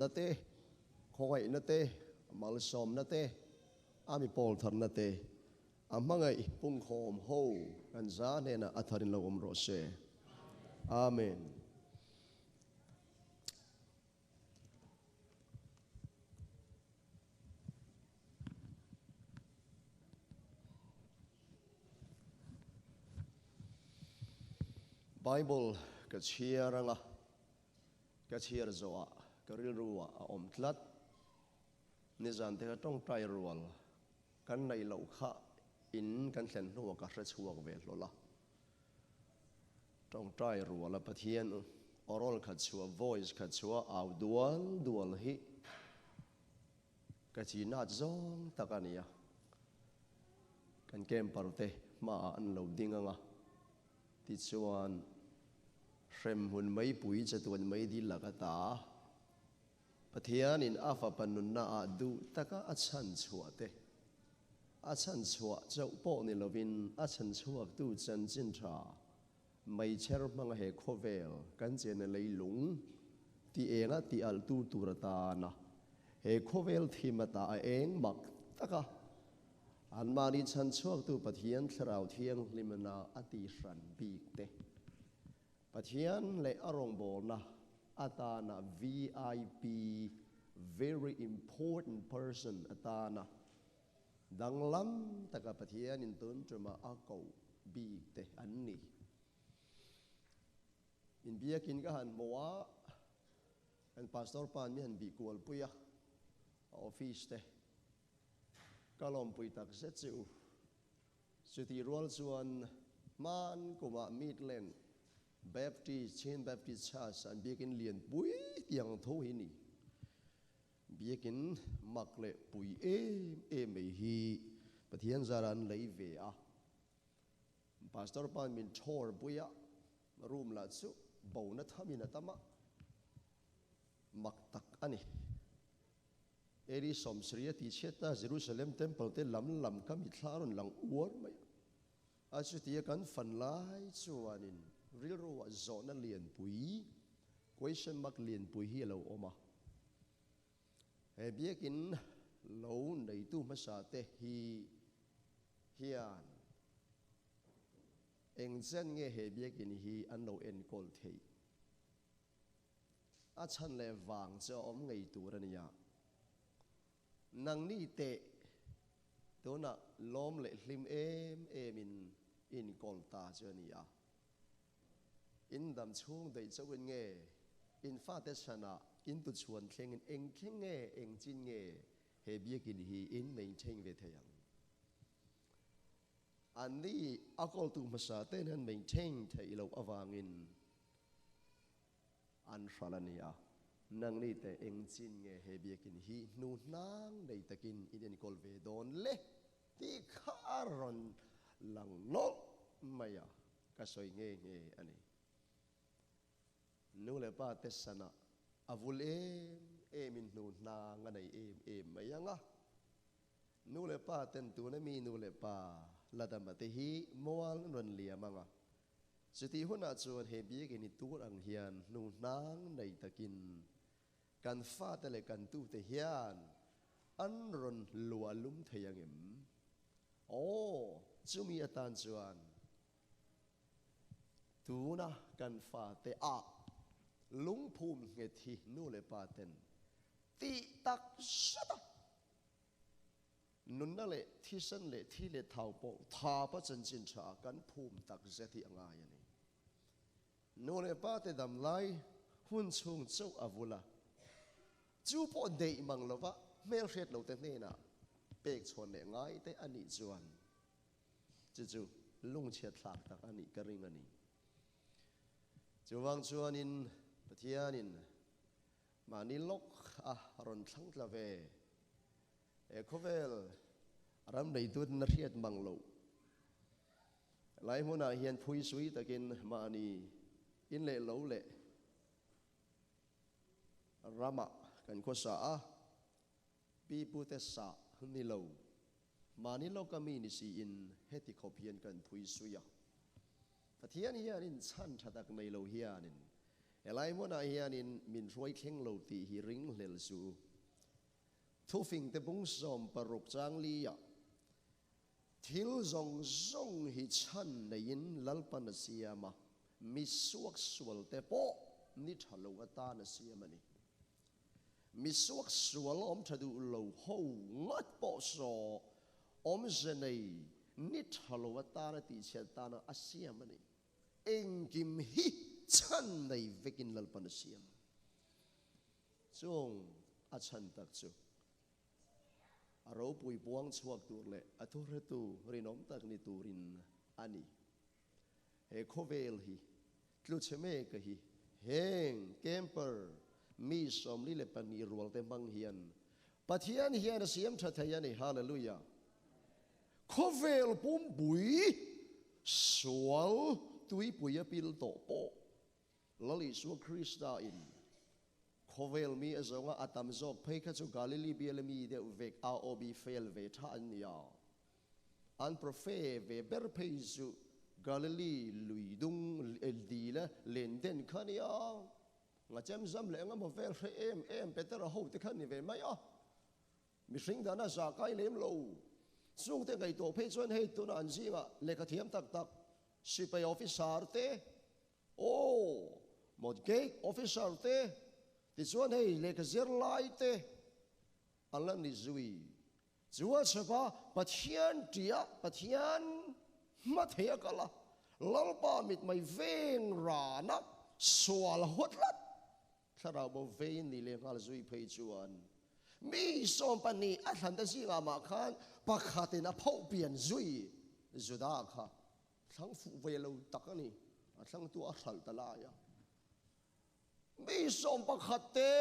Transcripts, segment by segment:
nate khongai nate malsom nate ami pol thar nate amangai pung khom ho kan za ne na atharin logom ro se amen. Bible ka chiaranga ka chiar zoa ka ril ruwa a om tlat ni zan te ka tong trai rual kan nei lo kha in kan thlen nuwa ka hre chuak ve lola tong trai rual a pathian oral kha chua voice kha chua au dual dual hi ka chi na zong takania kan kem parte ma an lo dinganga ti chuan rem hun mai pui chatuan mai di lakata pathian in afa panun na adu taka achan chuate achan chua chau po ni lovin achan chuak tu chan chin tha mai cher mang he khovel kan chen leilung ti enga ti al tu turata na he khovel thimata a eng mak taka an mani chan chuak tu pathian thrau thiang limana ati hran bik te pathian le arong bol na atana VIP very important person atana danglam taka pathian in tun truma ako bik te anni in biakin ka han moa an pastor pan mi han bi kual puya office te kalom pui tak se chu suti rual chuan man kuma midland Baptist Chain Baptist Church an biakin lian pui tiang tho hi ni biakin makle pui e me hi pathian zaran lei ve a pastor pan min thor puya room la chu bona thamina tama mak tak ani eri somsria ti cheta Jerusalem temple te lam kam thlaron lang uor mai achu ti kan fan lai chuanin ril ro zona lian pui question mark lian pui hi lo oma he biakin lo nei tu masa te hi hian engzen nge he biakin hi an lo en kol thei a chan le wang cho om ngei tur ania nang ni te tona lom le hlim em in kol ta chania in dam chung dei chawin nge in fa te chana in tu chuan thleng in eng thleng nge eng chin nge he biakin hi in maintain ve thayang ani akol tu masa ten han maintain thailo awangin an hranania nang ni te eng chin nge he biakin hi nu nang nei takin in kol ve don le ti kharon lang no maya ka soi nge ani nu le pa te sana avul min nu na nga nei mayanga nu le pa ten tu na mi nu le pa ladama te hi moal ron liamanga siti huna chuan he bi ke ni tur ang hian nu nang nei takin kan fa te le kan tu te hian an ron lualum theyangem chumi atan chuan tuna kan fa te a lung phum nge thi nu le pa ten ti tak shata nun na le thi san le thi le thau po tha pa chan chin tha kan phum tak ze thi anga yani nu le pa te dam lai hun chung chau avula chu po dei mang lova mel hret lo te ne na pek chon le ngai te ani chuan chu lung chet thak tak ani ka ring ani chuwang chuanin pathianin mani lok ron thlang tla ve e khovel ram nei tu na riat manglo lai mona hian phui sui takin mani in le lo le rama kan ko sa pi pu te sa ni lo mani lo kami ni si in heti khopian kan phui suya pathian hian in chan thatak nei lo hianin Elai mo na hian in min roi thleng lo ti hi ring hlel su thu phing te bung som paruk chang li ya thil zong zong hi chan nein lalpan siama mi suak sual te po ni thalo ata na siama ni mi suak sual om thadu lo ho ngat po so om zenei ni thalo ata na ti chen ta na asiama ni engkim hi chan nei vekin lalpan siam chung a chan tak chu aro pui buang chuak tur le athur tu rinom tak ni turin ani he khovel hi tlu cheme ka hi heng camper mi som li le pani rual te mang hian pathian hian siam tha thayani hallelujah khovel pum bui sual tui puya pil to po lali su krista in khovel mi azonga atam zok phei kha chu Galilee bialami de vek a obi fail ve tha an ya an profe ve ber phei zu Galilee luidung eldila lenden khania nga chem zam le nga mo vel re em peter ho te khan ni ve mai a mi sing dana za kai lem lo sung te ngai to phei chuan hei tu na an zinga le ka thiam tak tak sipai officer te o mod gate officer te ti chuan hei le ka zir lai te alan ni zui chuwa chapa pathian tia pathian ma thea kala lalpa mit mai veng rana swal hotlat thara bo vein ni le ngal zui phei chuan mi som pani a than da zinga ma khan pakhatin a phau pian zui zuda kha thang fu ve lo takani a thang tu a thal ta la ya mi som pakhate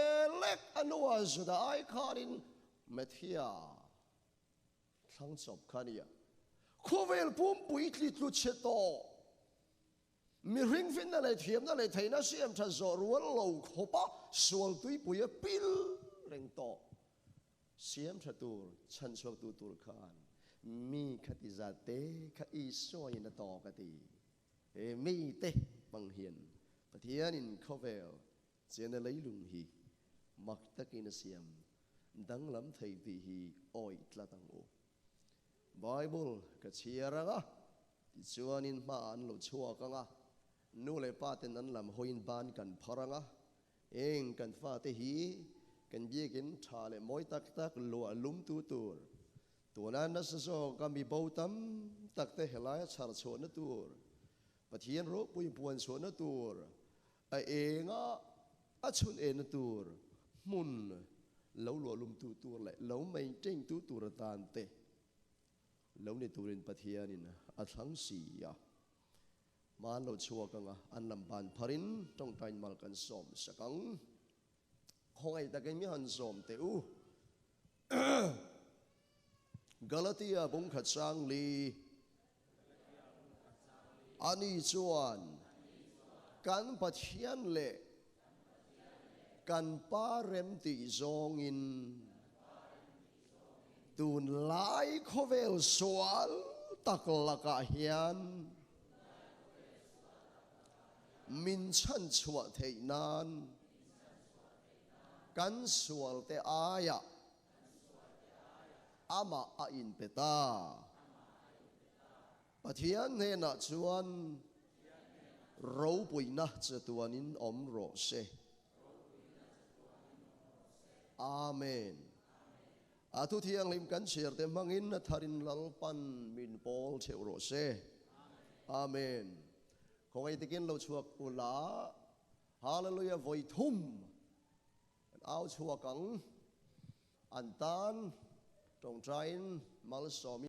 lek anua zuda ai khanin methia thang chop khania khovel pum pui tli tlu cheto mi ring fin na le thiam na le theina siam tha zo rual lo khopa sual tui puya pil reng to siam tha tur chan chuak tu tur khan mi khati za te kha i so in to ka ti e mi te bang hian pathian in khovel chen lei lung hi mak takin siam dang lam thei ti hi oi tla tang o Bible ka chiaranga ti chuanin ma an lo chua kanga nu le paten an lam hoin ban kan pharanga eng kan fa te hi kan biakin tha le moi tak tak lo alum tu tur tunan na so ka mi botam tak te helai char chona tur pathian ro pui puan chona tur a enga a chun en tur mun lo lo lum tu tur le lo mai teng tu tur tan te lo ni turin pathianin a thang si ya man lo chua kanga an lam ban pharin tong tain mal kan som sakang khongai ta kai mi han som te u Galatia bung khat sang li ani chuan kan pathian le kan parem ti zong in tun lai khovel sual tak laka hian min chan chua thei nan kan sual te aya ama a in peta pathian he na chuan ro puina chatuanin om ro se amen atu thiang lim kan share te mangin na tharin lalpan min pol cheu ro se amen khongai tikin lo chuak ula hallelujah voi thum au chuakang antan tong train mal somi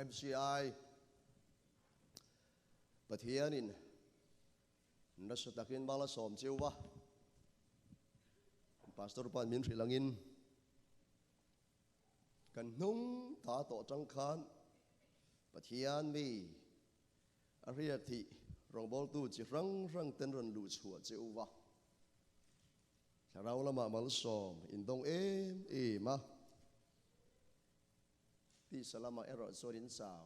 MCI pathianin nasatakin mala som chiwa pastor pan min thilangin kan nung ta to chang khan pathian mi ariati rong bol tu chi rang rang ten ran lu chua chiwa sarau lama mal som in dong em ma ที่สลามาเอรอดโซดินสาว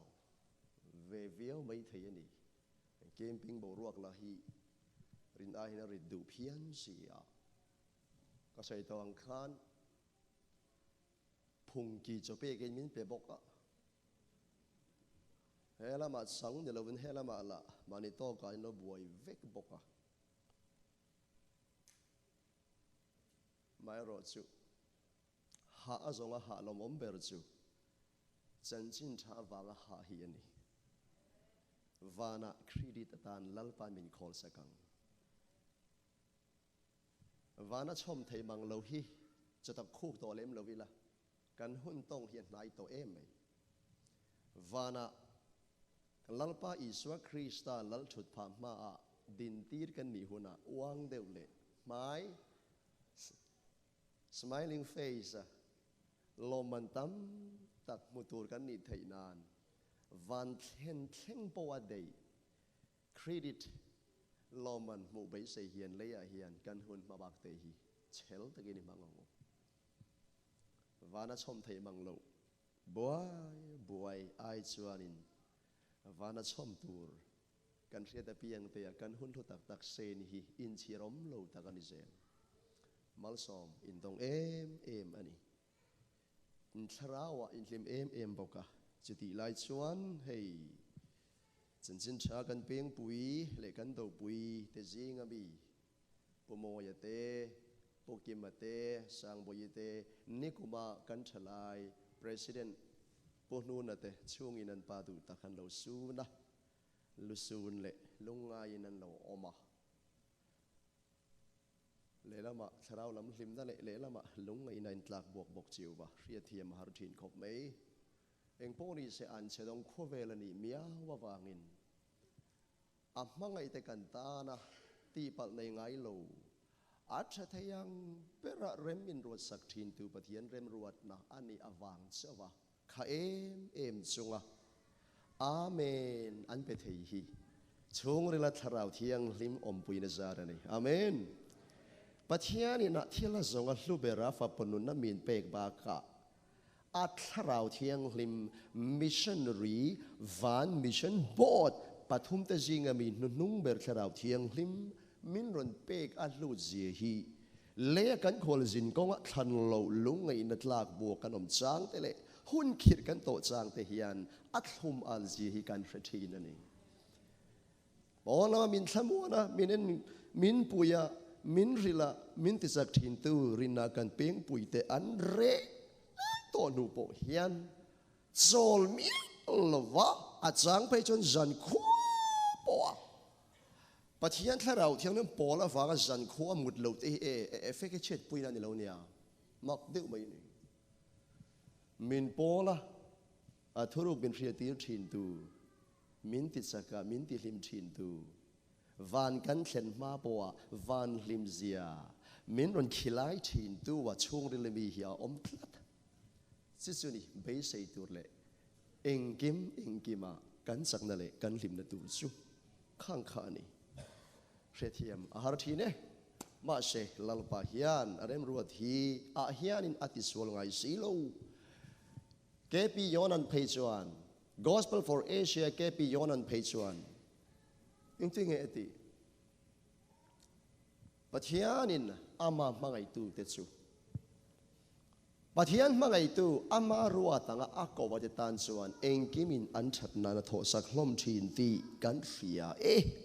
เวเวียวไม่เทียนี่เกมพิงบรวกละฮีรินอาหินาริดดูเพียนเสียก็ใส่ตัวอังคารพุงกีจะเป้กินมินเปบกะเฮลามาสังเดลวินเฮลามาละมานิโตกายนบวยเวกบกะไม่รอดจูหาจงหาลมอมเบรจูจันจินชาวางหาเฮียนี่วานาครีดิตตานลัลปามินคอลสักังวานาชมไทยมังโลฮีจะตักคู่ตัวเล็มโลวิละกันหุ่นต้องเฮียนนายตัวเอ็มไหมวานาลัลปาอิสวะคริสตาลัลชุดพามาดินตีร์กันนี่หุนะวางเดวเล่ไม้ smiling face ลมมันตั้มตักมุตูร์กันนี่ไทยนานวันเห็นเท่งปวดเดย์เครดิตลมมันมูไปเสียเฮียนเลยเฮียนกันหุ่นมาบักเตหีเชลตะกินมังงวานาชมไทยมังโลบวยไอจวนินวานาชมตูร์กันเสียแต่เพียงแต่กันหุ่นทุตักเซนฮีอินชีรมโลตะกันนิเซนมัลซอมอินตงเอ็มอันนี้อินทราวะอินทิมเอ็มบอกกะจะตีไล่ชวนเฮ้ยจันชากันเพียงปุยเล็กันตัวปุยเตจิงบีปุโมยเตปุกิมเตสังบอยเตนิคุมากันทลาย president ปุนูนเตช่วงอินันปาดูตะคันเราสูนะลุสูนเล่ลุงไงนันเราอมาเลละมาชาวลำลิมนั่นเลละมาลุงไงนันตลากบกจิวบะเรียเทียมหารุทินขบไหมเองพวกนี้เสียอันเสดงคู่เวลนี่เมียววางินอับมังไงแต่กันตานะตีปัลในไงโลอาจจะยังเปรอะเรมมินรวดสักทีนตูปะเทียนเรมรวดนะอันนี้อวังเสวะข้าเอ็มจงอ่ะอาเมนอันเป็นเทียช่วงเวลาทาราวเทียงลิมอมปุยนจาระนี่อาเมนปะเทียนี่นะที่ละจงอ่ะลูเบราฟปนุนน้ำมีนเปกบากะอัตราวเทียงลิมมิชชันนารีวันมิชชันบอร์ดปฐุมตะจิงามีนุ่งเบอร์ทราวเทียงลิมมินรอนเปกอัลลูเจียฮีเล่กันโคลจินกงทันโลลุงไงนัดลากบวกกันอมจางเตเล่หุ่นขีดกันโตจางเตียนอัตหุมอัลเจียฮีกันเฟทีนั่นเองบอกนะมินสมัวนะมินปุยมินริลามินติจักทินตูรินากันเพียงปุยเตอันเรตัวนูโปเฮียนโซลมิลวะอาจารย์ไปจนจันคู่ปะปะเทียนถ้าเราเที่ยงนั้นปอละฟ้าก็จันคู่มุดเหลวเอฟเฟกต์เช็ดปุยนั่นนี่เราเนี่ยมักเดือดไหมนี่มินปอละทุรุเป็นเรียตีทินตูมินติสักมินติลิมทินตูวันกันเข็นมาปัววันลิมเซียมินรอนขีไลทินตูว่าช่วงเรลมีเหียอมพลัดสิสุนี่เบสไอตัวเล่เองกิมากันสักนั่นเล่กันลิมนั่นตัวซูข้างขานี่เสียทียมอาหารทีเนี่ยมาเชลัลปะฮิยันอะไรมรัวทีอาฮิยันินอติสวลไงสิโลเกปียอนันเพจวัน Gospel for Asia เกปียอนันเพจวันยังจริงไงติปัจจัยนินอามามาไงตัวเตจูปัจจัยมาไงตัวอามารัวตั้งอากวัจตันส่วนเองกิมินอันชัดนันโทสักลมทีนตีกันเสีย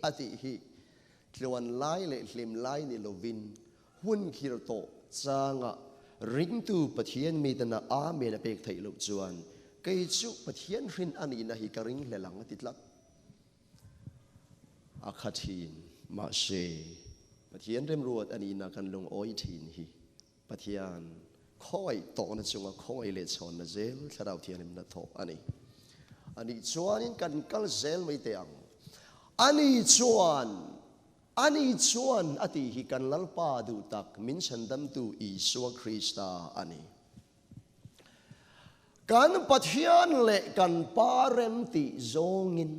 อติฮิทวนไล่เล่ลิมไล่นิโลวินหุ่นคิรโตจางะริงตูปัจจัยมีแต่นาอาเมนเปกไทยลุจวนเกยจุปัจจัยรินอันนี้นะฮิการิงเลหลังติดลักอาคาทีนมาเชปะเทียนเริ่มรวดอันนี้นักันลงอ้อยทีนฮีปะเทียนข้อยตอกนั่นจงว่าข้อยเลชอนนั่นเซลถ้าเราเทียนมันทอกอันนี้ชวนนี่กันกัลเซลไม่เตียงอันนี้ชวนอติฮิกันลัลปาดูตักมินชันดัมตูอิสวะคริสตาอันนี้กันปะเทียนเละกันปาเรมติจงิน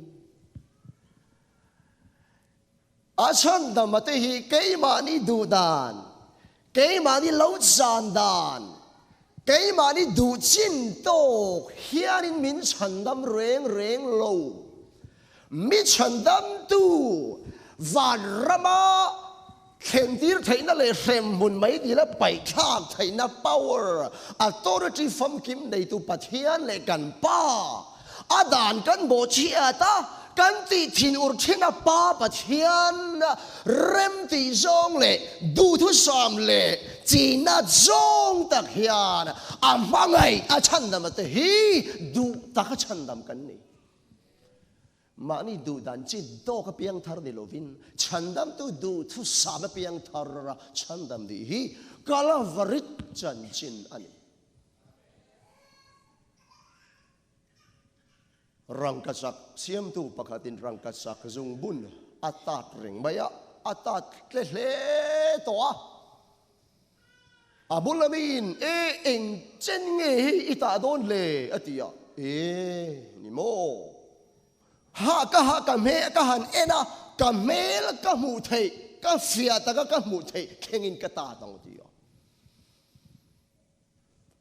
อาชันดำมาเตหิเกยมานี่ดูดานเกยมานี่เล่าจานดานเ cái mà đi đủ chín tô hiện in min chân đam reng lâu min chân đam tu và rama khen tir thấy nó lại xem muốn mấy đi là bảy khác thấy nó power authority from kim này tu bắt hiện lại gần pa đàn căn bộ chia ta căn ti thiên ur thiên pa bắt hiện rem ti zong lệ du thu sam lệ chỉ na zong tak hian mang ngày chân đam te hi du ta cái chân đam căn này mà ni du đàn chỉ do cái biang thar đi lovin chân đam tu du thu sam biang thar ra chân đam đi hi kala varit chân chin ani rang kasak siam tu pakatin rang kasak zung bun atat ring maya atat le toa abulamin eng chen nge ita don le atia ni mo ha ka me ka han ena ka mel ka mu thei ka fia ta ka mu thei khengin ka ta tong tia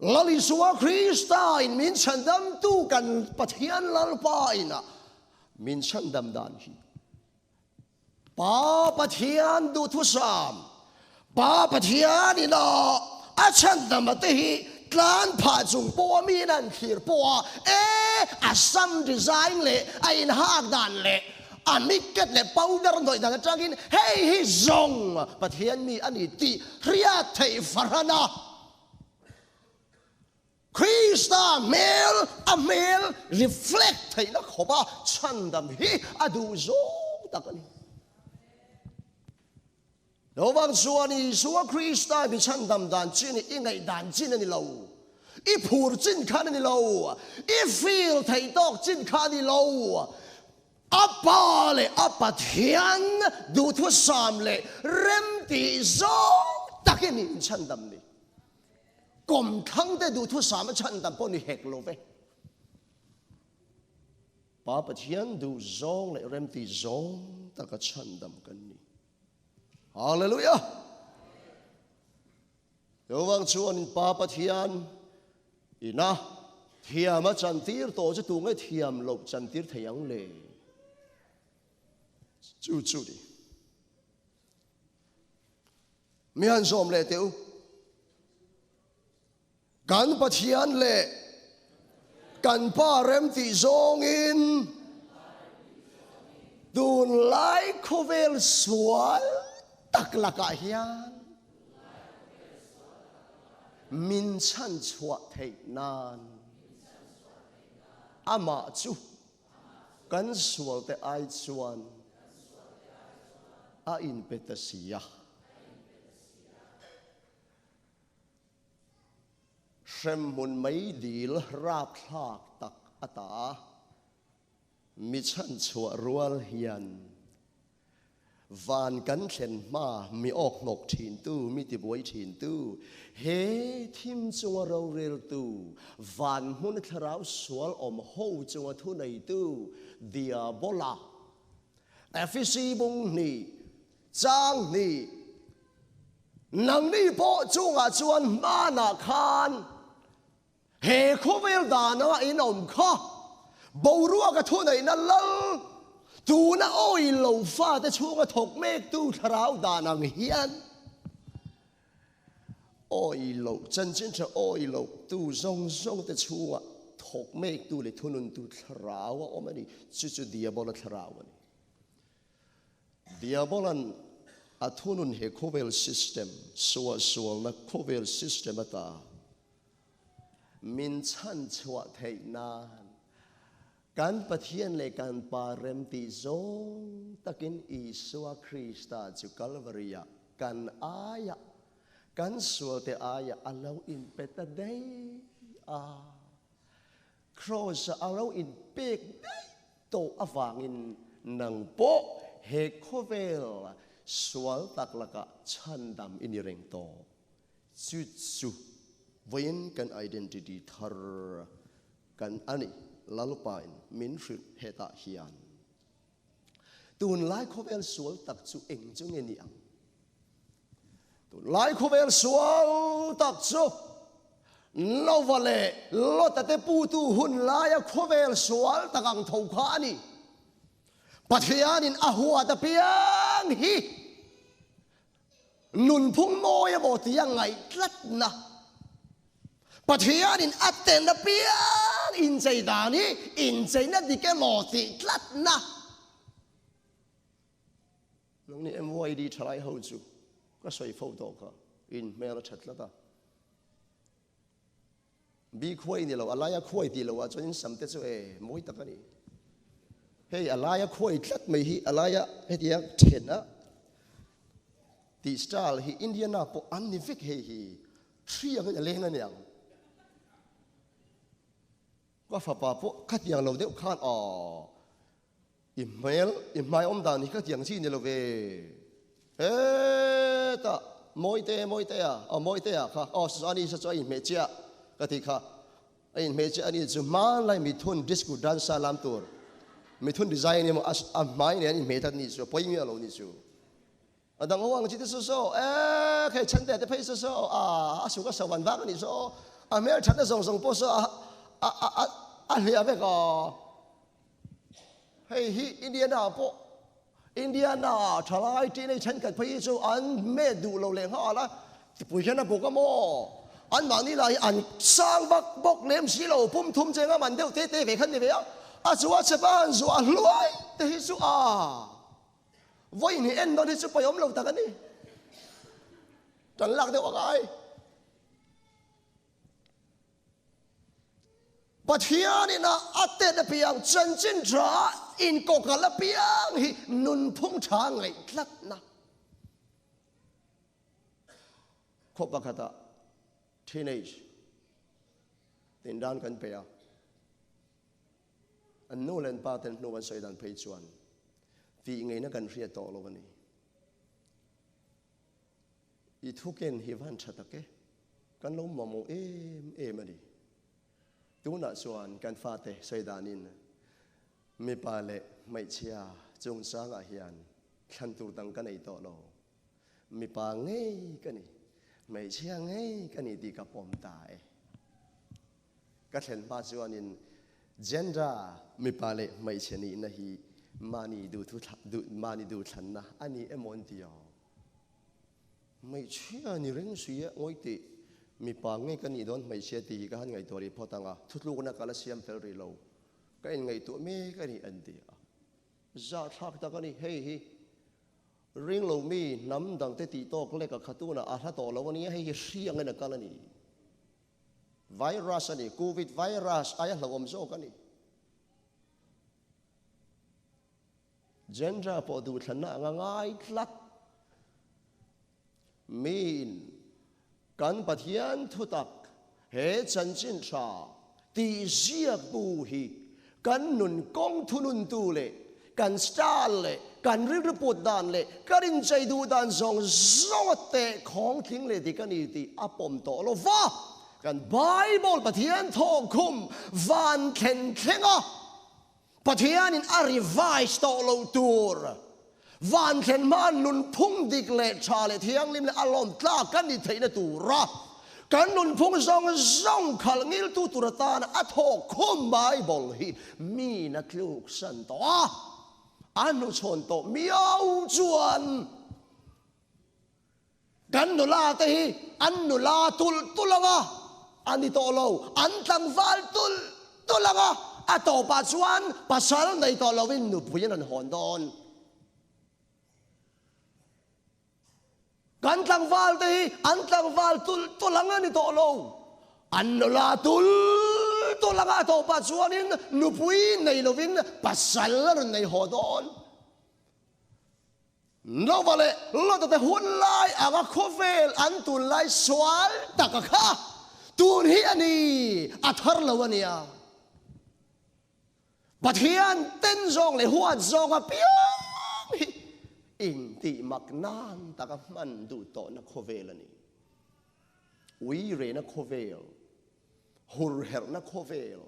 lali suwa Krista in min chandam tu kan pathian lalpa ina min chandam dan hi pa pathian du thu sam pa pathian ina a chandam te hi tlan pha chung po mi nan thir po asam design le a in hak dan le amiket le powder noi dang changin hey hi zong pathian mi ani ti ria thei farana Krista male reflect thấy nó khó ba chân đam hi adu zong takani đâu vang suwa Krista bị chân đam đàn chín ni ngay đàn chín ni lâu i phur chín khan ni lâu i feel thấy tóc chín khan ni lâu apa le apa thian du thu sam le rem ti zong takani chân đam ni gồm khăng để đủ thu sám chân đam bọn ni hek lô về, ba bát hiền đủ zong lại rem ti zong ta cái chân đam cần ni, Hallelujah. Yêu vang Chúa nên ba bát hiền, ina thiam mà chân tiệt tổ chứ tu ngay thiam lộc chân tiệt thấy ang lệ, chú đi, mian zom lệ tiêu. Kan pathian le kan pa rem ti zong in dun lai khovel sual tak la ka hian min chan chua thei nan ama chu kan sual te ai chuan a in petasia xem muốn mấy điều rap thạc tắc ata mi chân chua rual hiền van cắn khen ma mi ốc ngọc thìn tu mi ti boi thìn tu he thim chunga rau rel tu van hun tharau sual ho chunga thu nei tu diabola efisi bung ni chang ni nang ni po chunga chuan ma na khan he khovel dana in kha boruwa ka thu nei na lal tu na oi lo fa te chunga thok mek tu tharau danang hian oi lo chân cha oi lo tu zong te chunga thok mek tu le thunun tu tharau omani chu diabola tharau ani diabolan athunun he khovel system sual na khovel system ata min chan chua thei nan kan pathian le kan pa rem ti zong takin Isua Krista chu Calvaria kan aya kan sual te aya alo in peta dei cross alo in pek dei to awangin nang po he khovel sual tak laka chandam inireng to chu vain kan identity thar kan ani lalupain min hril heta hian tun lai khovel sual tak chu eng chu nge ni ang tun lai khovel sual tak chu lâu vào lệ lo ta te pu tu hun lai a khovel sual ta gang thâu kha ni pathianin ahua ta piang hi nun phung moi a bo tiang ngai tlat na pathianin aten na piang in chei da ni in chei na di ke lo ti tlat na long ni em voi đi trai ho chu ka soi photo ka in mel chat la ta bi khoi ni lo alaya khoi ti lo a chuan samte chu moi ta ka ni hey alaya khoi tlat mai hi alaya he dia thena ti style hi indiana po anivik he hi thriang a lenga niang ko fa pa po khat yang lo deuh khan email mai om dan hi khat yang chi ni lo ve ta moi te à kha ani sa cho in me chia ka ti kha in me chia ani chu man lai mi thun disco dance salam tur mi thun design ni mo a mai ne in me ta ni chu poi mi lo ni chu adang awang chi te so khai chan te phei so su ka sawan wa ni so a mer chan song song po so a lia ve ka hey hi indiana po indiana thalai ti nei chan ka phei so an me du lo le ha la ti pui khan bo ka mo an ma ni lai an sang bak bok lem si lo pum thum chenga man deu te ve khan ni ve a chu a chapan zu a luai te hi su voi ni en don hi chu payom lo ta ka ni tan lak deu ai pathian na ate na piang chen chin tra in ko kala piang hi nun phung tha ngai tlat na khopa khata teenage tin dan kan pe an no len pa ten no wan soi dan phei chuan ti ngai na kan ria to lo ni I thuken hi van thata ke kan lo mo em ani tu na chuan kan fa te soi danin mi pa le mai chia chung sang a hian khan tur tang kan ei to lo mi pa ngei kan ni mai chia ngei kan ni ti ka pom ta ka thlen pa chuanin gender mi pa le mai chia ni na hi mani du than na ani emon tia mai chia ni reng suya ngoi ti mi pa ngai kan ni don mai chia ti ka han ngai tori photanga thutlu na kala siam fel ri lo ka in ngai tu me ka ni an ti za thak ta ka ni hei hi ring lo mi nam dang te ti tok le ka khatu na a tha to lo ni hei hi riang na kala ni virus ani covid virus aya hlawom zo ka ni gender po du thana ngai tlat min kan pathian thutak he chan chin tha ti zia bu hi kan nun kong thunun tu le kan star le kan ri put dan le karin chai du dan zong zote khong thing le di kan ti apom to lo va kan bible pathian thong khum van khen khenga pathian in a revise to lo tur van khen man nun phung dik le cha le thiang lim le alom tla kan ni theina tu ra kan nun phung zong khal ngil tu turata na a thok khum bible hi mi na kluk san to anu chon to miau chuan kan nu la te hi an nu la tulanga ani to lo an tlang val tulanga a to pa chuan pasal nei to lovin nu puyan an hon don kan tlang val te hi an tlang val tulanga ni to lo an nu la tulanga to pa chuanin nu pui nei lovin pasal nei hodon no vale lo te hun lai anga khovel an tu lai swal takakha tun hi ani athar lawania pathian ten zong le huat zong a piang in ti maknan taka man du to na khovel ani ui re na khovel hur her na khovel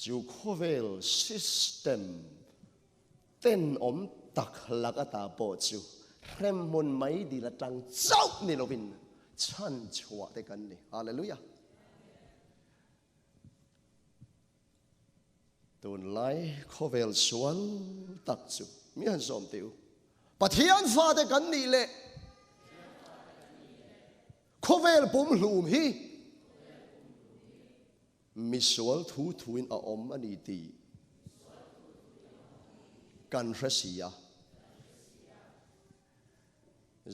chu khovel system ten om tak laka ta po chu rem mon mai di la tang chau ni lovin ชันชัวเตกันนี่ฮาเลลูยาตุนไลข้อเวลสวนตักจุมีหันสมติวปะเทียนฟ้าเตกันนี่เละข้อเวลปุ่มหลุมฮีมิสวลทูทวินอมอันนี้ตีกันเรสีย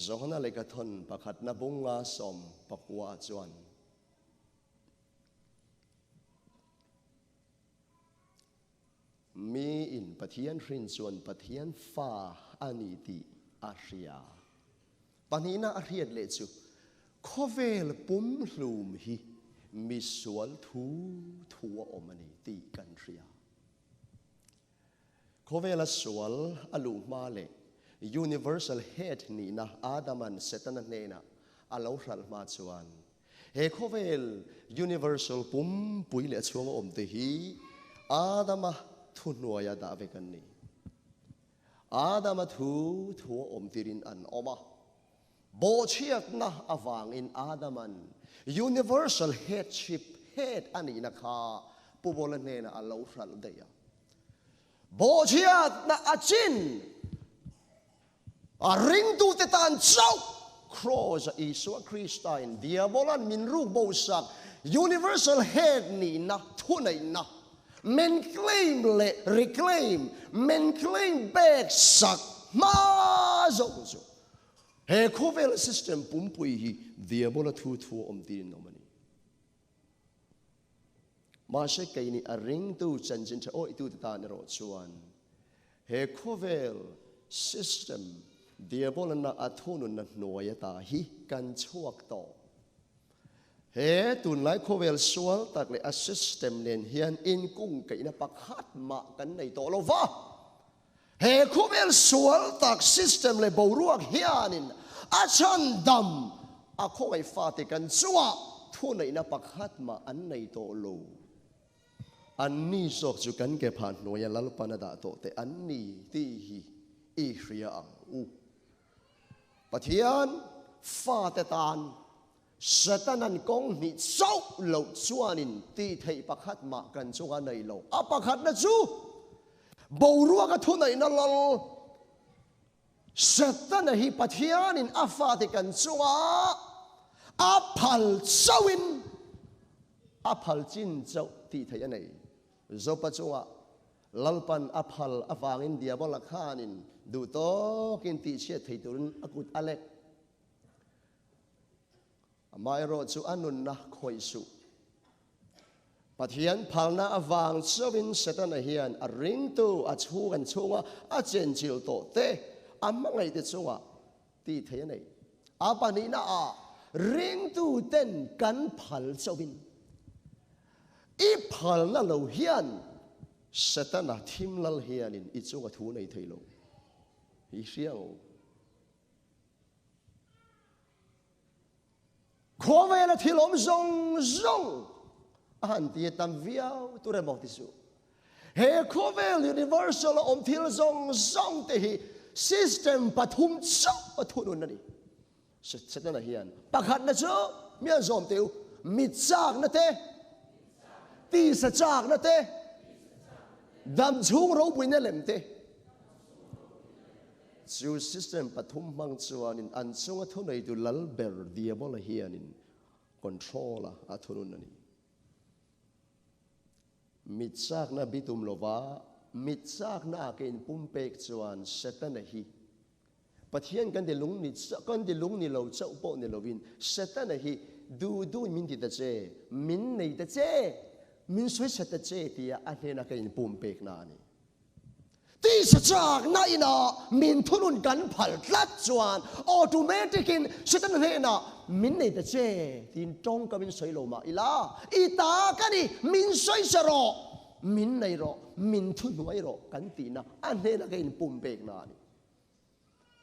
จงนั่นเลยกระทนประคัดนบุงงาสมปักว่าจวนมีอินปะเทียนรินส่วนปะเทียนฟ้าอันนี้ตีอาเรียปนี้น่าเรียดเลยจูข้อเวลปุ่มหลุมฮีมิสวลทูทัวอมันนี้ตีกันเรียข้อเวลสวลอลูมาเลuniversal head นี่นะอาดัมันเซตันเนนะอาลาวรัลมาชวนเฮข้อเวล universal ปุ่มปุยเลช่วงอมตีฮีอาดัมทุนวายดาเวกันนี่อาดัมทัวอมตีรินอันออกมาโบเชียกนะอวังอินอาดัมัน universal headship head อันนี้นะคะปุบลเนนะอาลาวรัลเดียโบเชียกนะอาจินริงตูเตตันเจ้าครอสอิสวคริสต์อินเดียบอลันมินรูโบสัก universal head นี่นะทุนไหนนะmen claim เล reclaim men claim back สักมาโจโจเฮคูเวล system ปุ่มปุยฮีเดียบอลทัวอมตีนอมันนี่มาเชกัยนี่ริงตูจันจินเชโออิตูเตตันรอชวนเฮคูเวล systemเดียบอลน่ะอัทุนุนน่ะหน่วยตาฮีกันชวกต่อเฮตุนไลโคเวลสวลตักเลยอัสซิสเต็มเนียนเฮียนอินกุ้งกันนะปักฮัดมากันในตัวโลวะเฮโคเวลสวลตักซิสเต็มเลยบรวกเฮียนินอาชันดำอาโคไอฟาติกันชัวทุนในนะปักฮัดมาอันในตัวโลอันนี้สกจุกันเก็บผ่านหน่วยลัลปนาดาโตแต่อันนี้ที่ฮีอีเรียอังอูปะเทียนฟ้าเตตานสตันันกงนิเจ้าเหล่าชวนินตีไทยประคัดมากันชวในเหล่าอาประคัดนะจูบรัวกทุนในนั่นลสตันฮีปะเทียนินอาฟ้าเตกันชวอาพัลเจ้าวินอาพัลจินเจ้าตีไทยในเจ้าปัจจุบันลัลปันอาพัลอาฟางอินเดียบอลคานินดูโตกินตีเชียไทยตุนอากุดอเล็กไม่รอดสุอันนุนนะคอยสุปะเทียนพัลนาอวางเชวินเสตันเฮียนอริงตูอาชูกันชัวอาเจนจิลโตเตอามังไงเตชัวตีเทียนไหนอาปานีน่าริงตูเต้นกันพัลเชวินอีพัลน่าเราเฮียนเสตันทิมลลเฮียนินอิจูกทูในไทยโลอีเสียงขอเวลาที่ลมซงอันที่ตั้มวิวตัวเรบอกที่สุดเฮขอเวล universal อมที่ลซงที่ system ปฐุมเจ้าทุนนั่นนี่เสร็จแล้วเฮียนปากหัดนะเจ้ามีอันสมติวมิดจากนะเต้ตีสจากนะเต้ดำชุ่งเราบุญนั่นแหละเต้ชู system ปฐุมมังชวนินอันทรงทุนในตัวลัลเบอร์เดียบอลเฮียนิน control อัทุนนั่นนี่มิดจากนะบิตุมโลวามิดจากนะเกินปุ่มเปกชวนเสตันฮีปะเทียนกันเดลุงนี่กันเดลุงนี่เราเจ้าโปนี่เราวินเสตันฮีดูมินติดเจมินในติดเจมินสวยเสตเจที่อันนี้นะเกินปุ่มเปกนานี่ที่สจากนายน่ะมินทุนกันผัลลัดจวนออโตเมติกินเสตันเฮน่ะมินในติดเจที่ตรงกับมินสวยโลมาอีลาอีตากันนี่มินสวยสรอมินในรอมินทุนไว้รอกันตีนะอันนี้นะเกินปุ่มเปกนานี่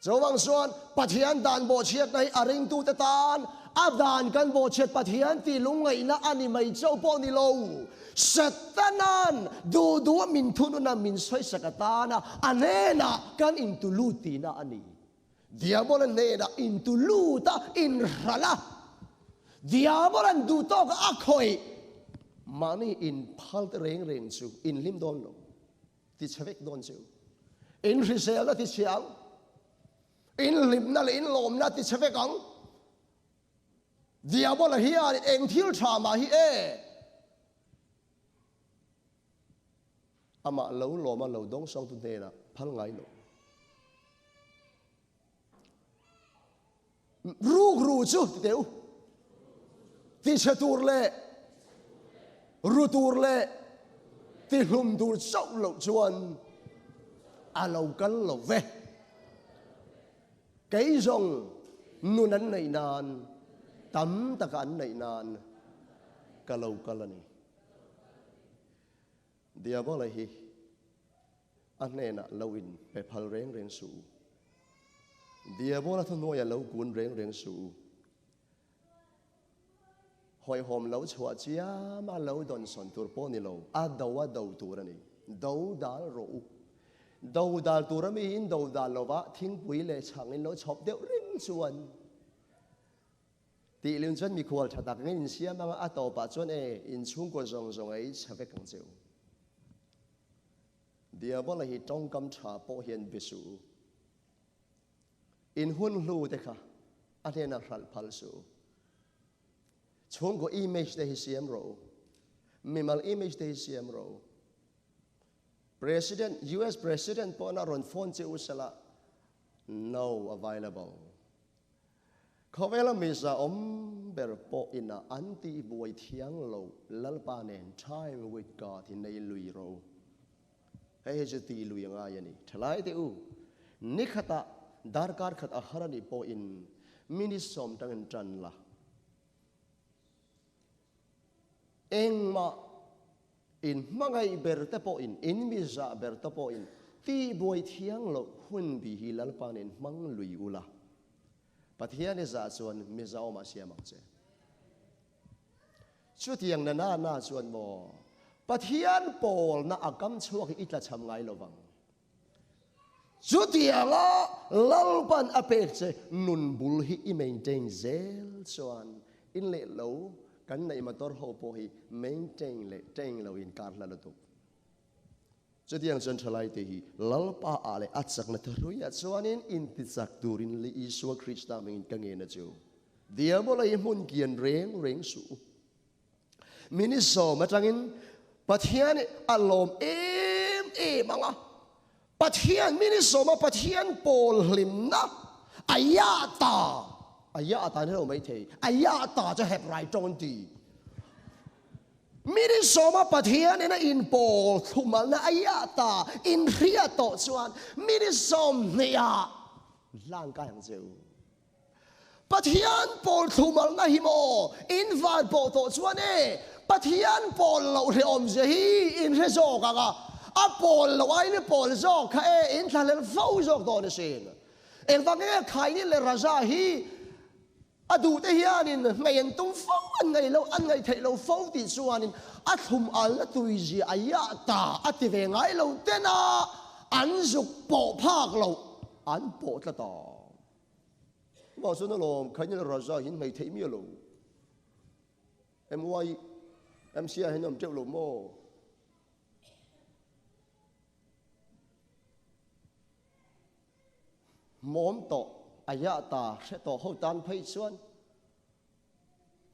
เจ้าวังส่วนปะเทียนดานโบเชียในอริงตูตะตานอาดานกันโบเชียปะเทียนตีลุงไงนะอันนี้ไม่เจ้าปอนิโลสตันนั้นดูว่ามินทุนนะมินสวยสกัตานะอันนี้นะกันอินตุลูตีนะอันนี้เดียบอลเนนะอินตุลูตาอินรัละ diabol an du to ka akhoi mani in phal te reng chu in lim don lo ti chawek don chu in risel la ti chiang in lim na le in lom na ti chawek ang diabol hi an eng thil tha ma hi e ama lo lo ma lo dong song tu ne na phal ngai lo ru chu ti teu ti chatur le ru tur le ti hum tur chau lo chuan a lo kan lo ve cái rong nun an nei nan tam ta kan nei nan ka lo kalani diabol hi an ne na lo in pe phal reng su diabol thon noya lo kun reng su hoi hom lo chua chia ma lo don son tur po ni lo a do tur ani do dal ro do dal tur mi in do dal lo wa thing pui le chang in lo chop deu ring chuan ti lin chuan mi khwal tha tak ngin sia ma a to pa chuan e in chung ko zong ai chave kang cheu diabol hi tong kam tha po hian bisu in hun hlu te kha a ne na hral phal su chung ko image te hi siam ro mimal image te hi siam ro president US president po na ron phone che usala no available khowela misa ber po ina anti boy thiang lo lalpa nen time with God in nei lui ro he je ti lui nga yani thlai te u nikhata darkar khat a harani po in minisom tang tran la engma in mangai ber te po in miza ber te po in ti boy thiang lo hun bi hi lalpa nen mang lui ula pathian za chuan miza ma siamak che chu tiang na chuan mo pathian pol na akam chuak itla cham ngai lowang chu tianga lalpan apek che nun bul hi i maintain zel chuan in le lo kan nei motor ho po hi maintain le teng lo in kar la tu chu tiang chen thalai te hi lalpa ale achak na thuya chuanin in ti chak turin li isu krista ming kange na chu diabol ai mun kian reng su miniso matangin pathian alom manga pathian miniso ma pathian pol hlimna ayata ne mai the ayata cha hep right on ti miniso ma pathian na in pol thumal na ayata in ria to chuan minisom nia lang ka yang cheu pathian pol thumal na himo in van po to chuan e pathian pol lo re om je hi in re zo ka a pol lo ai ni pol zo kha e in thalen fo zo do ne sin en va nge khai ni le raza hi adu te hianin ngai en tum fo an ngai thei lo fo ti chuanin a thum al na tui ji aya ta ati ve ngai lo te na an zuk po phak lo an po tla ta ma so na lo khai ni raza hin ngai thei mi lo em wai em sia hin om treu lo mo mom to aya ta se to ho tan phei chuan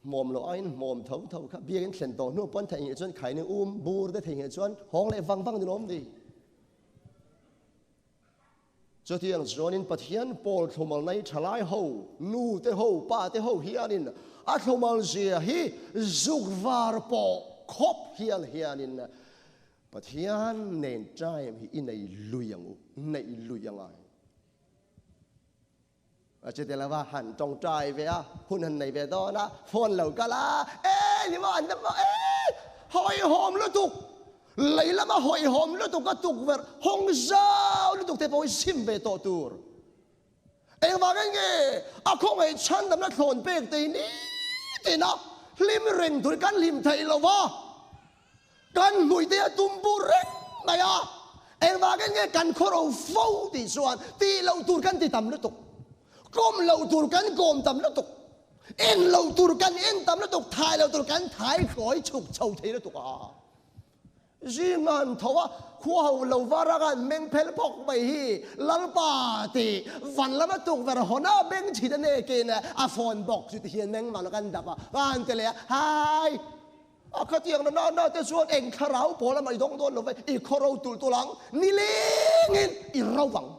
mom lo ain mom thau kha bian thlen to nu pon thai chuan khai ni bur de thei chuan hong le wang ni nom di cho tiang zonin pathian pol thomal nai thalai ho nu te ho pa te ho hianin a thomal zia hi zugwar po khop hianin pathian nen trai hi inai luyang ai cho nên là hẳn trong trai về hôn hình này về đó na phone lẩu cả lá nhưng mà anh đó hỏi hòm nó tục lấy lắm mà hỏi hòm nó tục cái tục về hong sao nó tục thế bôi sim về tổ tour em vào cái nghe không phải chăn đâm nó thồn bê tí nó lim rình tuổi căn lim thầy lâu vợ căn mùi tia tum bu reng này em vào cái nghe căn khô đầu phâu thì xoan tí lâu tour căn thì tầm nó tục gom lâu tur kan gom tam nó tục en lâu tur kan en tam nó tục thái lâu tur kan thái khỏi chụp chầu thế nó tục riêng ngàn thua khua hậu lâu vara gan meng pel phok bay hi lalpa ti van lama tục về hona beng chỉ đến này kia nè phone box thì hiện meng mà nó gan đập gan tele hai khát tiếng nó te suốt eng kharau pola mai dong don lo vai i khorau tul tulang ni lengin i rawang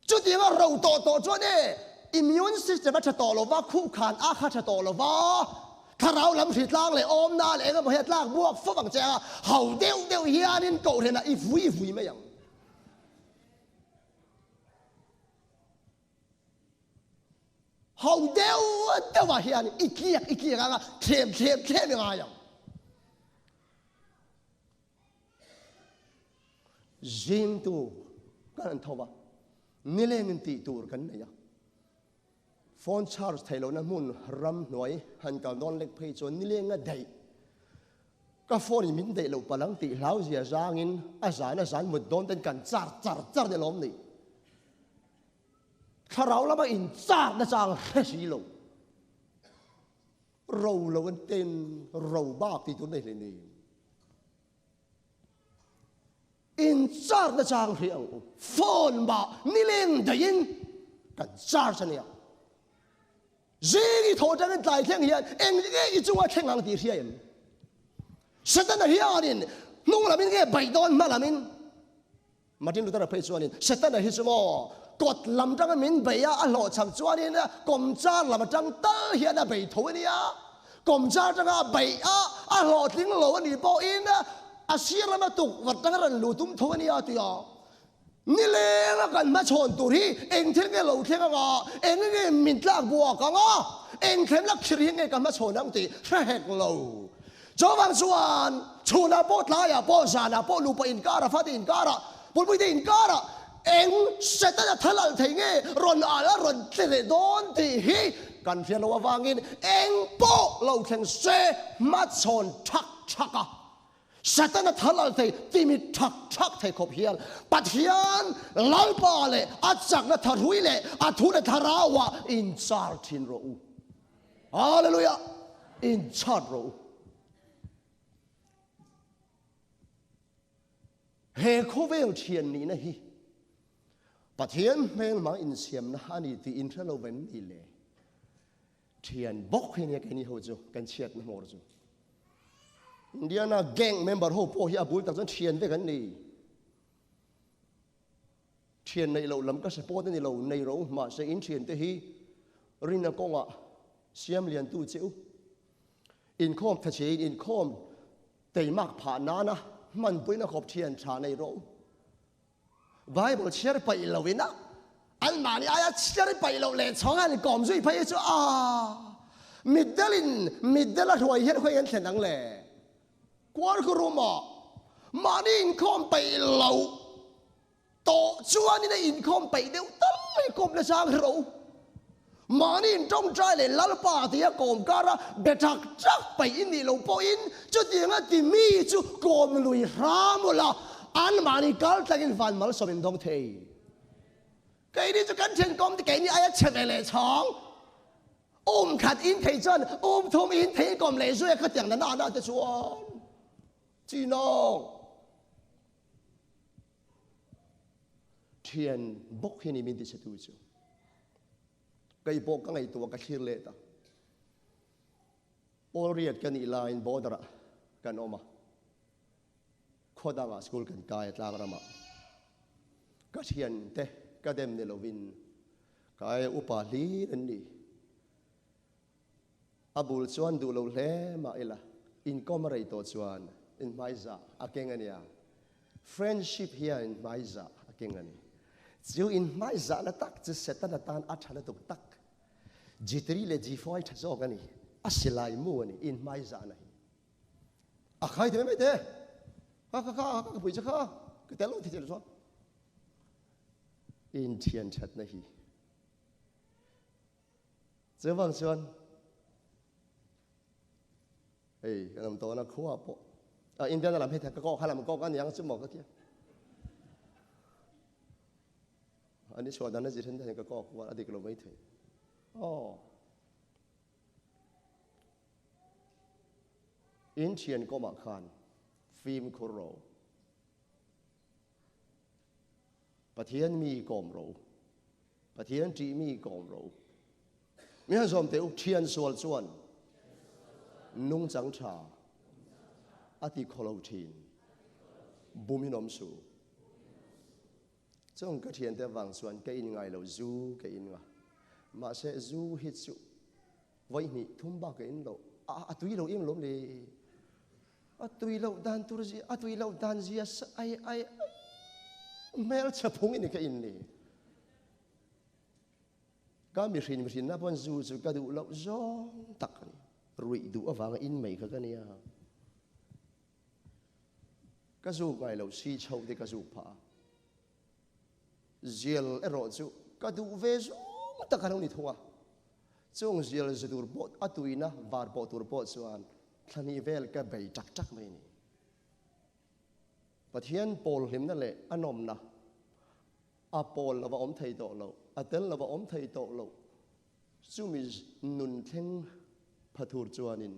chu tiếng rau to chu ne immune system nó to lo va khu khan kha to lo va kharau lam thịt lang le om na le ga het lang buộc phô bằng cha hậu đeo hianin cậu thế là i vui mấy yang hậu đeo vào hianin i kia ga thêm nga yang riêng tu kan thâu ba ni lên ti tur kan này phone charge thay lo na mun ram noi han ka non lek phei chon ni lenga dai ka phone min dai lo palang ti hlau zia zangin zan mut don ten kan char de lom ni kharau lama in char na chang hesi lo lo an ten ro ba ti tu nei le ni in char na chang hiang phone ba ni leng dai in kan char chania riêng thổ chân đại thiên hiện anh cái chung thiên hàng tỷ hiện sẽ tên là hiện nung là mình cái bảy đòn mà là mình mà tin được là phải cho nên sẽ tên là hiện什么cột làm trang mình bảy lộ chẳng cho nên công cha làm trang tơ hiện là bảy thổ này công cha trang bảy lộ tiếng lộ anh đi bao in xia làm tục vật trang là lộ tung thổ này thì ni le nga kan ma chon tur hi eng thil nge lo thlenga nga eng nge min tlak bua ka nga eng khem lak khiri nge kan ma chon ang ti hek lo cho wang chuan chuna po tla ya po zana po lu pa in kara fa in kara pul pui in kara eng seta na thalal thei nge ron ala ron tle don ti hi kan fian lo wangin eng po lo thleng se ma chon thak Satan at halal thay timit thak thay khop hiang pat hian lalpa le atsak na tharhui le athu na tharawa in char thin ro hallelujah in char ro he khovel thian ni na hi pat hian mel ma in siam na hani ti in thalo ven ni le thian bok hi ne ke ni ho chu kan chiat na mor chu Indiana gang member ho po hi abul tak chan thian ve kan ni thian nei lo lam ka support ni lo nei ro ma se in thian te hi rina konga siam lian tu cheu in khom tha che in khom tei mak pha na na man puina khop thian tha nei ro bible share pai lo wina an ma ni aya share pai lo le chong an kom zui pai chu middle hoi hian khoi an thlen ang le quan của Roma mà đi income bay lâu tổ chúa đi income bay đều tất cùng là sang rồi mà đi trong trái lại lal pa thì cùng cả ra bê chắc chắc bay đi lâu po in cho tiếng thì mi chú cùng lùi ram là anh mà đi cả ta cái van mal so mình đông thế cái đi cho căn thiên công thì cái này ai chết lại chóng khát in thấy chân thôm in thấy cùng lấy rồi cái tiếng là nó cho chúa chịน้อง thiền bốc hi ni min ti setu chu kai bok ka ngai tu ka thir le ta oriat kan i line bodara kan oma khodanga school kan kai tlang rama ka thian te ka dem ne lovin kai upa li an ni abul chuan du lo hle ma ila in komrai to chuan in maiza akengania friendship here in maiza akengani chiu in maiza na tak chu setan atan athana tuk tak jitri le g5 thazo gani asilai mu ani in maiza na a khai de me de ka pui cha kha ka telo thi so in thian chat na hi chewang chuan ei kanam to na khuwa po India làm hết cái co hay làm co cái nhang chứ một cái kia anh ấy nói gì thế này cái co qua đi cái lối mấy thế อินเทียนก็มาขันฟิล์มโคโรปะเทียนมีกอมโรปะเทียนจีมีกอมโรมีให้สมเตอุเทียนส่วนส่วนนุ่งจังชาอติโคโลทีนบุมินอมสูจงกระเทียนแต่วังส่วนก็อินไงเราจูก็อินว่ามาเสจูฮิตสูไว้นี่ทุ่มบ้าก็อินเราตุยเราอินล้มเลยตุยเราดันตุรจีตุยเราดันจีสไอแม่เราจะพงอินก็อินเลยก็มีสิ่งนับวันจูก็ดูเราจ้องตักนี่รุยดูว่าอินไม่ก็กันเนี่ยก็จูไงเราซีเช่าที่ก็จูผ้าเจลรอจูก็ดูเวจูตักกันนี่ทัวจงเจลจะดูบดตุยนะวาร์บดดูบดส่วนท่านี้เวลก็ไปจักไม่นี่ปะเทียนโพลหิมนั่นแหละอันนมนะอาโพลเราว่าอมไทยโตเราอาเตลเราว่าอมไทยโตเราจูมีนุนเทงพัทูร์จวนิน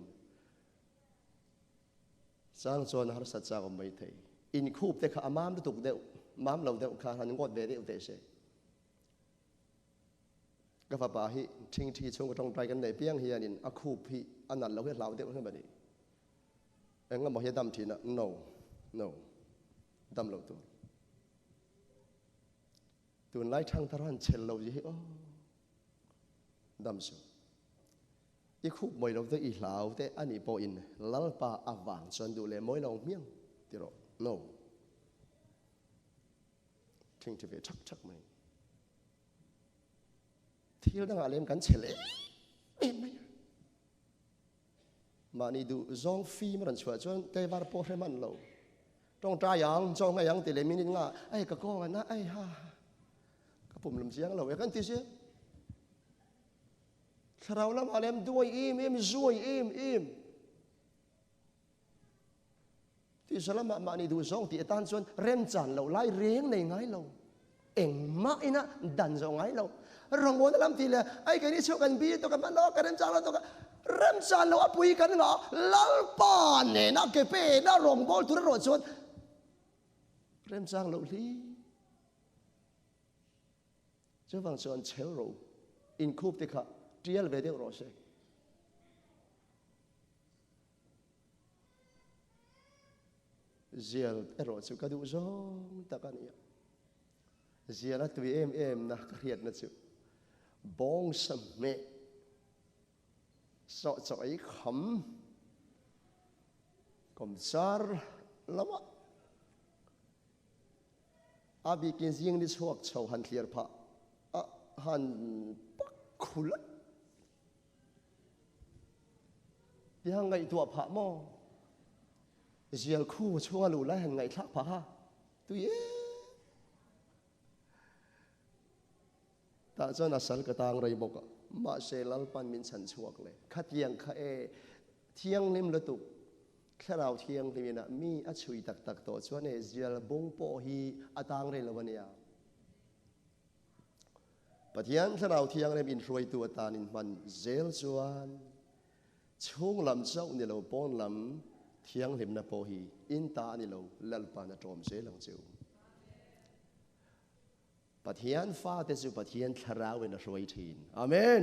สร้างจวนหาสัจจะก็ไม่ไทยอินคูบแต่ข้ามามตุกเดียวมามเราเดียวข้าหันงดเดียวเตะเสก็ฟ้าป่าฮีทิ้งที่ชงก็ต้องใจกันในเพียงเฮียนินอาคูบฮีอันนั้นเราเห็นเราเดียวขึ้นมาดิเอ็งก็บอกเฮียดำทีนะ no ดำเราตัวไล่ทางทารันเชลเราจีโอ้ดำสูอีคูบมวยเราตัวอีหลาวแต่อันนี้พออินลัลปาอาวางส่วนดูแลมวยเราเมียงที่เรา no ทิ้งที่ไปชักไหมเที่ยวตั้งอะไรกันเฉลยเอ็มไหมมานี่ดูจงฟีมันช่วยจนเตวาร์โพให้มันเราต้องตายอย่างจงไงอย่างติเลมินิง่าไอ้กะก้อนนะไอ้ฮ่ากระผมลำเสียงเราไอ้กันที่เสียเราละมาเล่มด้วยอิ่มช่วยอิ่มที่สละมานี่ดูจงที่ตันส่วนเริ่มจันเราไล่เลี้ยงในไงเราเอ็งมาอินะดันจงไงเรารางวัลลำทีเลยไอ้แกนี่ช่วยกันบีตัวกันมันล้อกันเริ่มจันเราตัวกันเริ่มจันเราอปุยกันเหรอลัลปานเนี่ยนักเก็บเป้น่ารองบอลทุเรศชนเริ่มจันเราลีเจ้าฟังส่วนเชลโรอินคูบติค่ะเดียลเวเดอร์โรเซ่เจียลเอโรสุก็ดูจงตะกันเนี่ยเจียลตัวเอ็มนะเครียดนะสุบองสมเมสอดจ่อยขำกอมซาร์ละมะอาบิกินซิงดิสวกชาวฮันเคลียร์พะฮันปักคุลยังไงตัวพะมอเจียลคู่ชัวลูไล่หันไงทักพะตัวเย่แต่เจ้าหน้าสัลกตางไรบอกมาเซลัลปันมินสันชวกเลยขัดยังข้าเที่ยงนิ่มละตุกแค่เราเที่ยงที่นะมีอัชุยตักตัวชวนเอเจียลบงโปฮีอัตางไรละวันนี้ปะเที่ยงแค่เราเที่ยงเริ่มอินทรวยตัวตานินมันเซลชวนช่วงลำเจ้าเนี่ยเราป้อนลำเที่ยงเริ่มนะโปฮีอินตาเนี่ยเราลัลปันนะจอมเซลังเจ้าปะเทียนฟ้าแต่สุปะเทียนขราวเป็นรวยทีนอาเมน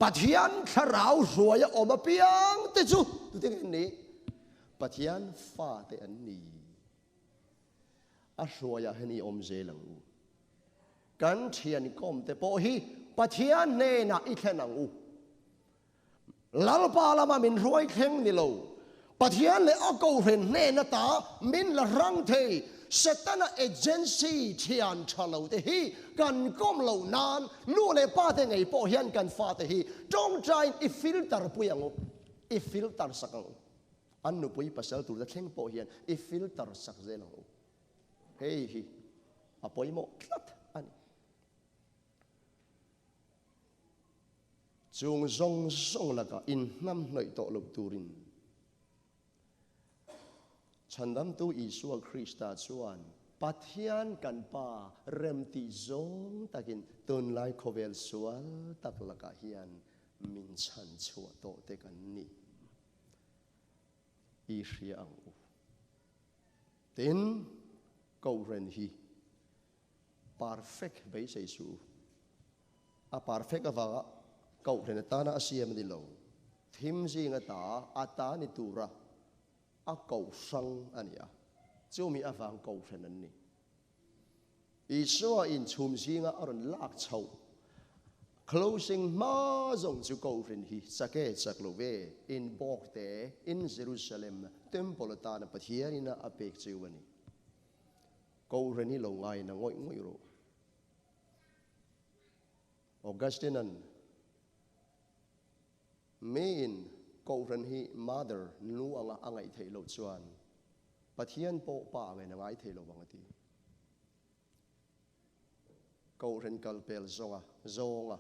ปะเทียนขราวรวยออกมาเปียงแต่สุดูที่นี้ปะเทียนฟ้าแต่อันนี้รวยให้นี่อมเจลังกันเทียนก้มแต่พอฮีปะเทียนเนน่ะอีแค่นังอูลัลปาละมามินรวยแข็งนี่เราปะเทียนเลยอากาเรนเนน่ะตามินละรังเทเสตนาเอเจนซี่เทียนชะเลวเตฮีกันก้มเหล่านานลู่เลยป้าเตงไงพอเห็นกันฟ้าเตฮีจงใจอีฟิลเตอร์ปุยังอีฟิลเตอร์สักอันนู้ปุยภาษาตุรกีพอเห็นอีฟิลเตอร์สักเจลังเฮ้ยอะปุยโมคลัดอันจงซงละก็อินน้ำหน่อยโตลุตูรินฉันดำตัวอิสุคริสต์ชวนปัทยานกันป่าเริ่มติจงตักินตุนไลโคเวลสวลตักละกะเฮียนมินชันชัวโตเตกันนี่ i ria ang u tin câu ren hi perfect bai sei su a perfect avanga câu ren ta na asiam ni lo thim jinga ta ata ni tura a câu sang ania chu mi avang câu ren an ni Isua in chum singa aron lak chau closing ma zong chu câu ren hi sake chaklove in bok te in Jerusalem temple ta na pathianina apek chiwani câu ren hi lo ngai na ngoi ngoi ro Augustine an main câu ren hi mother nu anga angai thei lo chuan pathian po pa ngai na ngai thei lo wangati câu ren kalpel zonga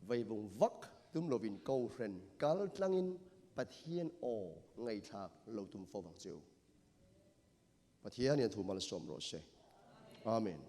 vei vùng vắc tum lovin câu ren kal tlangin pathian o ngai thak lo tum fo bang chiu pathian yan thu mal som ro se amen